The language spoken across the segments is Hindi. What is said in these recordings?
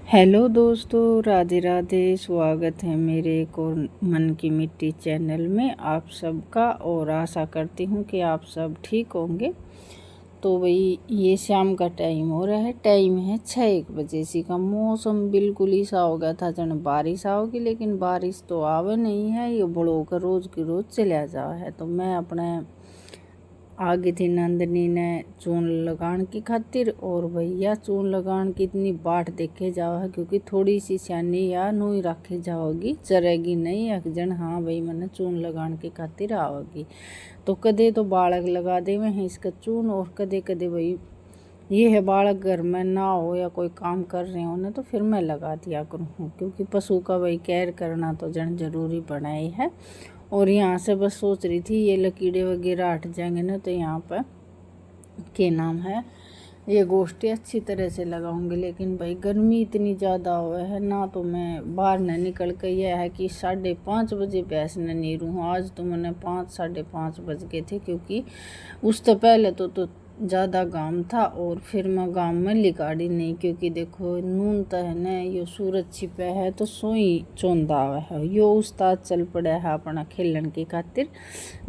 हेलो दोस्तों, राधे राधे। स्वागत है मेरे एक और मन की मिट्टी चैनल में आप सबका, और आशा करती हूँ कि आप सब ठीक होंगे। तो भाई ये शाम का टाइम हो रहा है, टाइम है 6-1 बजे सी का। मौसम बिल्कुल ही सा हो गया था जन बारिश आओगी, लेकिन बारिश तो आवे नहीं है। ये बड़ों का रोज़ की रोज़ चला जावा है। तो मैं अपने आगे थी नंदनी ने चून लगान की खातिर, और भैया चून लगान की इतनी बाट देखे जाओ है, क्योंकि थोड़ी सी सियानी या नू ही रखे जाओगी, चरेगी नहीं एक जन। हाँ भाई मैंने चून लगान की खातिर आओगी। तो कदे तो बालक लगा दे में है इसका चून, और कदे कदे भाई ये है बालक घर में ना हो या कोई काम कर रहे हो ना, तो फिर मैं लगा दिया करूँ, क्योंकि पशु का भाई केयर करना तो जन जरूरी बना ही है। और यहाँ से बस सोच रही थी ये लकीड़े वगैरह हट जाएंगे ना, तो यहाँ पर के नाम है ये गोष्ठी अच्छी तरह से लगाऊंगी। लेकिन भाई गर्मी इतनी ज़्यादा हुआ है ना, तो मैं बाहर न निकल कर यह है कि 5:30 बजे भैंस न नीरूँ। आज तो मैंने 5-5:30 बज गए थे, क्योंकि उस तो पहले तो ज़्यादा गाम था, और फिर मैं गाम में लिगाड़ी नहीं, क्योंकि देखो नून तो है ना, यो सूरज छिपे है तो सोई चौंधा है। यो उस्ताद चल पड़ा है अपना खेलन की खातिर।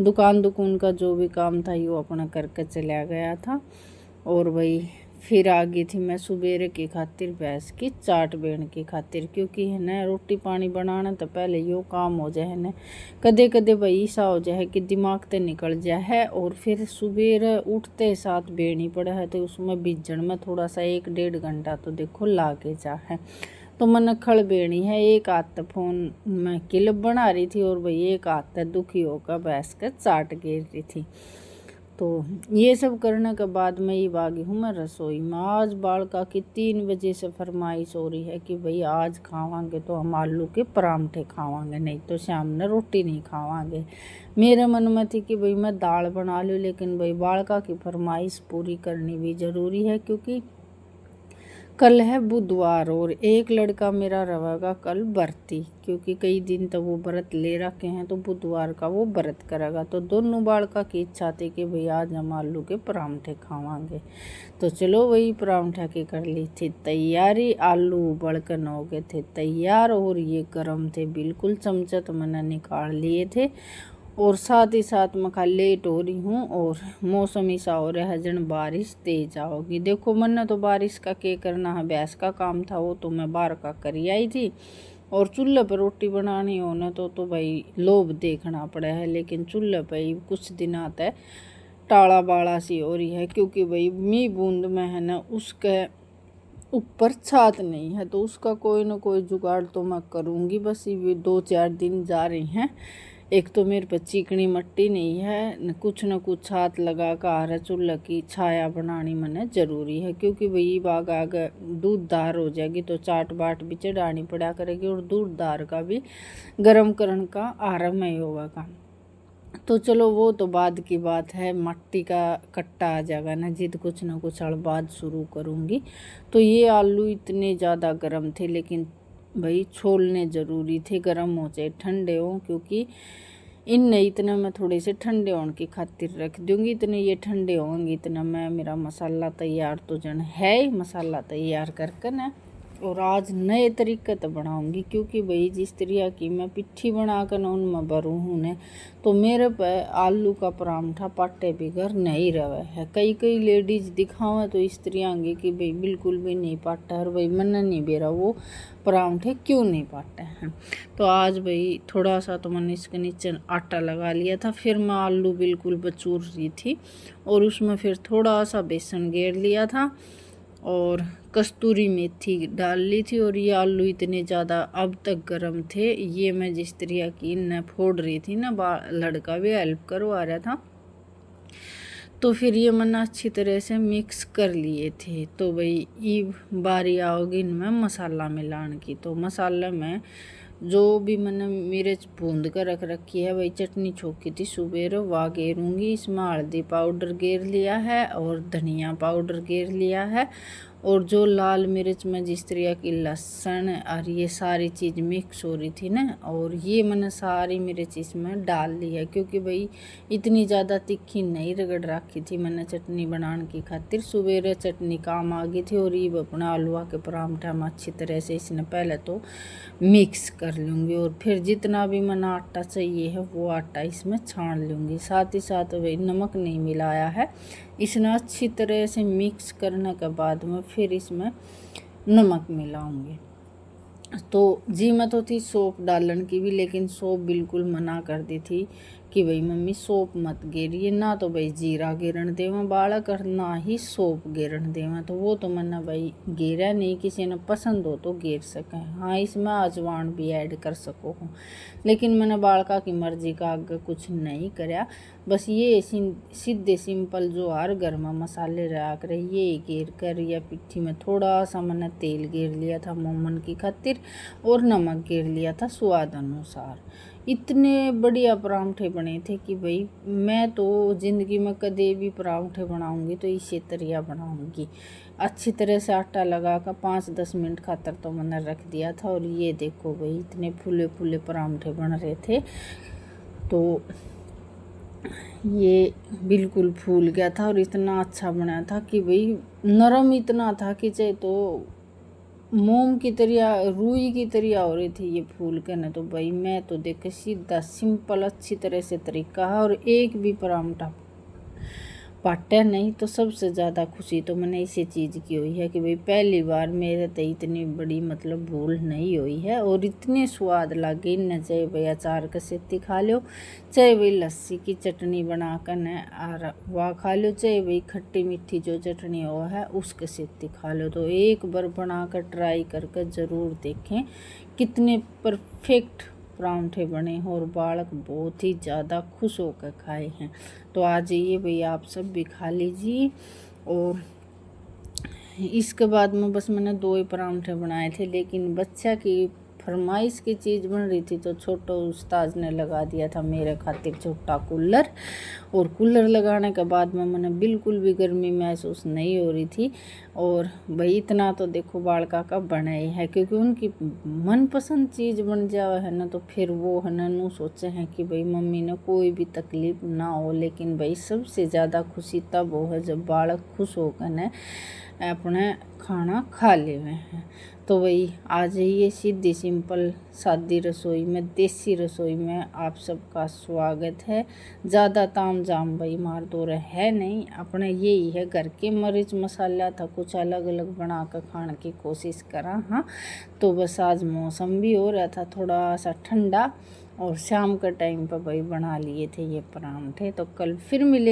दुकान का जो भी काम था यो अपना करके चला गया था। और भाई फिर आ गई थी मैं सुबेरे की खातिर भैंस की चाट बेन की खातिर, क्योंकि है ना रोटी पानी बनाना तो पहले यो काम हो जाए है ना। कदे कदे भाई ऐसा हो जाए कि दिमाग ते निकल जाए है, और फिर सुबेरे उठते साथ बेनी पड़ा है, तो उसमें बीजन में थोड़ा सा 1-1.5 घंटा तो देखो लागे जा है। तो मन खड़ बेनी है, एक हाथ फ़ोन में क्लिप बना रही थी, और भाई एक हाथ दुखी होकर भैंस का चाट गिर रही थी। तो ये सब करने के बाद मैं ये बागी हूँ मैं रसोई में। आज बालका की 3 बजे से फरमाइश हो रही है कि भाई आज खावांगे तो हम आलू के परांठे खावांगे, नहीं तो शाम में रोटी नहीं खावांगे। मेरे मन में थी कि भाई मैं दाल बना लूँ, लेकिन भाई बालका की फरमाइश पूरी करनी भी ज़रूरी है, क्योंकि कल है बुधवार, और एक लड़का मेरा रहेगा कल व्रती, क्योंकि कई दिन तो वो व्रत ले रखे हैं, तो बुधवार का वो व्रत करेगा। तो दोनों बालका की इच्छा थी कि भाई आज हम आलू के परांठे खावांगे। तो चलो वही परांठा की कर ली थी तैयारी। आलू उबलकर हो गए थे तैयार, और ये गर्म थे बिल्कुल, चमचत मैंने निकाल लिए थे। और साथ ही साथ मैं खा लेट हो रही हूँ, और मौसम ऐसा हो रहा है जन बारिश तेज आओगी। देखो मन ने तो बारिश का के करना है, भैंस का काम था वो तो मैं बाहर का करी आई थी, और चूल्हे पर रोटी बनानी हो ना तो भाई लोभ देखना पड़ा है। लेकिन चूल्हे पर ही कुछ दिन आता है टाला बाड़ा सी हो रही है, क्योंकि भाई मी बूंद में है ना उसके ऊपर छात नहीं है, तो उसका कोई ना कोई जुगाड़ तो मैं करूँगी। बस ये 2-4 दिन जा रही हैं। एक तो मेरे पर चिकनी मट्टी नहीं है, कुछ न कुछ छात लगा कर आ रहा चूल्हा की छाया बनानी मैंने ज़रूरी है, क्योंकि भाई बाग आगे दूध दार हो जाएगी तो चाट बाट भी चढ़ानी पड़ा करेगी, और दूध दार का भी गर्म करने का आराम ही होगा काम। तो चलो वो तो बाद की बात है, मट्टी का कट्टा आ जाएगा ना जिद कुछ ना कुछ अड़ बाद शुरू करूँगी। तो ये आलू इतने ज़्यादा गर्म थे, लेकिन भाई छोलने ज़रूरी थे, गर्म हो चाहे ठंडे हों, क्योंकि इन इतना मैं थोड़े से ठंडे होने की खातिर रख दूँगी। इतने ये ठंडे होंगे इतना मैं मेरा मसाला तैयार तो जन है ही, मसाला तैयार करके ना। और आज नए तरीके तो बनाऊंगी, क्योंकि भाई जिस तरह की मैं पिट्ठी बना कर उनमें भरूँ हूँ ने, तो मेरे पे आलू का परांठा पाटे बिगर नहीं रहे है। कई कई लेडीज दिखावे तो इस तरह की कि भाई बिल्कुल भी नहीं पाटा, और भाई मन नहीं बेरा वो परांठे क्यों नहीं पाटे हैं। तो आज भाई थोड़ा सा तो मैंने इसके नीचे आटा लगा लिया था, फिर मैं आलू बिल्कुल बचूर रही थी, और उसमें फिर थोड़ा सा बेसन गेर लिया था, और कस्तूरी मेथी डाल ली थी। और ये आलू इतने ज़्यादा अब तक गर्म थे, ये मैं जिस तरह की न फोड़ रही थी ना, लड़का भी हेल्प करवा रहा था, तो फिर ये मैंने अच्छी तरह से मिक्स कर लिए थे। तो भाई ये बारी आओगी इनमें मसाला मिलाने की। तो मसाला में जो भी मैंने मिर्च भूंद कर रख रखी है, वही चटनी छोकी थी सुबह वह गेरूँगी। इसमें हल्दी पाउडर गेर लिया है और धनिया पाउडर गेर लिया है। और जो लाल मिर्च में जिस तरह की लहसुन और ये सारी चीज़ मिक्स हो रही थी ना, और ये मैंने सारी मिर्च इसमें डाल ली है, क्योंकि भाई इतनी ज़्यादा तीखी नहीं रगड़ रखी थी मैंने चटनी बनाने की खातिर। सुबह चटनी काम आ गई थी। और ये अपना आलूआ के परांठा में अच्छी तरह से इसने पहले तो मिक्स कर लूँगी, और फिर जितना भी मैंने आटा चाहिए है वो आटा इसमें छान लूँगी। साथ ही साथ वही नमक नहीं मिलाया है, इसने अच्छी तरह से मिक्स करने के बाद में फिर इसमें नमक मिलाऊंगी। तो जी मैं तो थी सौंफ डालन की भी, लेकिन सौंफ बिल्कुल मना कर दी थी कि भाई मम्मी सौंफ मत गेरिए, ना तो भाई जीरा गिरन देवा बालक और ना ही सौंफ गिरन देवा। तो वो तो मैंने भाई गेरा नहीं, किसी ने पसंद हो तो गेर सकें। हाँ इसमें अजवान भी ऐड कर सको हूँ, लेकिन मैंने बालका की मर्जी का आगे कुछ नहीं कराया। बस ये सीधे सिंपल जो हर घर में मसाले रहा करे ये गेर कर, या पिट्ठी में थोड़ा सा मैंने तेल गेर लिया था मोमन की खातिर, और नमक गेर लिया था स्वाद अनुसार। इतने बढ़िया परांठे बने थे कि भाई मैं तो ज़िंदगी में कदे भी परांठे बनाऊंगी तो इसी तरह बनाऊंगी। अच्छी तरह से आटा लगा कर 5-10 मिनट खातर तो मैंने रख दिया था। और ये देखो भाई इतने फूले फूले परांठे बन रहे थे। तो ये बिल्कुल फूल गया था और इतना अच्छा बना था कि भाई नरम इतना था कि चाहे तो मोम की तरह रुई की तरह हो रही थी ये फूल के ना। तो भाई मैं तो देखे सीधा सिंपल अच्छी तरह से तरीका है, और एक भी परांठा पाटा नहीं। तो सबसे ज़्यादा खुशी तो मैंने इसी चीज़ की हुई है कि भाई पहली बार मेरे तो इतनी बड़ी मतलब भूल नहीं हुई है, और इतने स्वाद लगे न, चाहे भाई अचार का सेती खा लो, चाहे भाई लस्सी की चटनी बना कर न और वह खा लो, चाहे भाई खट्टी मीठी जो चटनी हो है उसके सेती खा लो। तो एक बार बना कर ट्राई करके ज़रूर देखें कितने परफेक्ट परांठे बने हैं, और बालक बहुत ही ज़्यादा खुश होकर खाए हैं। तो आ जाइए भैया आप सब भी खा लीजिए। और इसके बाद में बस मैंने 2 ही परांठे बनाए थे, लेकिन बच्चा की फरमाइश की चीज़ बन रही थी तो छोटा उस्ताद ने लगा दिया था मेरे खातिर छोटा कूलर। और कूलर लगाने के बाद में मैंने बिल्कुल भी गर्मी महसूस नहीं हो रही थी। और भाई इतना तो देखो बालका का बना ही है, क्योंकि उनकी मनपसंद चीज़ बन जाए है ना, तो फिर वो है ना नू सोचे हैं कि भाई मम्मी ने कोई भी तकलीफ़ ना हो। लेकिन भाई सबसे ज़्यादा खुशी तब हो है जब बालक खुश होकर न अपने खाना खा ले हुए हैं। तो वही आ जाइए सीधी सिंपल सादी रसोई में, देसी रसोई में आप सबका स्वागत है। ज़्यादा ताम जाम भाई मार दो है नहीं, अपने यही है घर के मिर्च मसाला था, कुछ अलग अलग बना कर खाने की कोशिश करा। हाँ तो बस आज मौसम भी हो रहा था थोड़ा सा ठंडा, और शाम का टाइम पर भाई बना लिए थे ये परांठे। तो कल फिर मिले।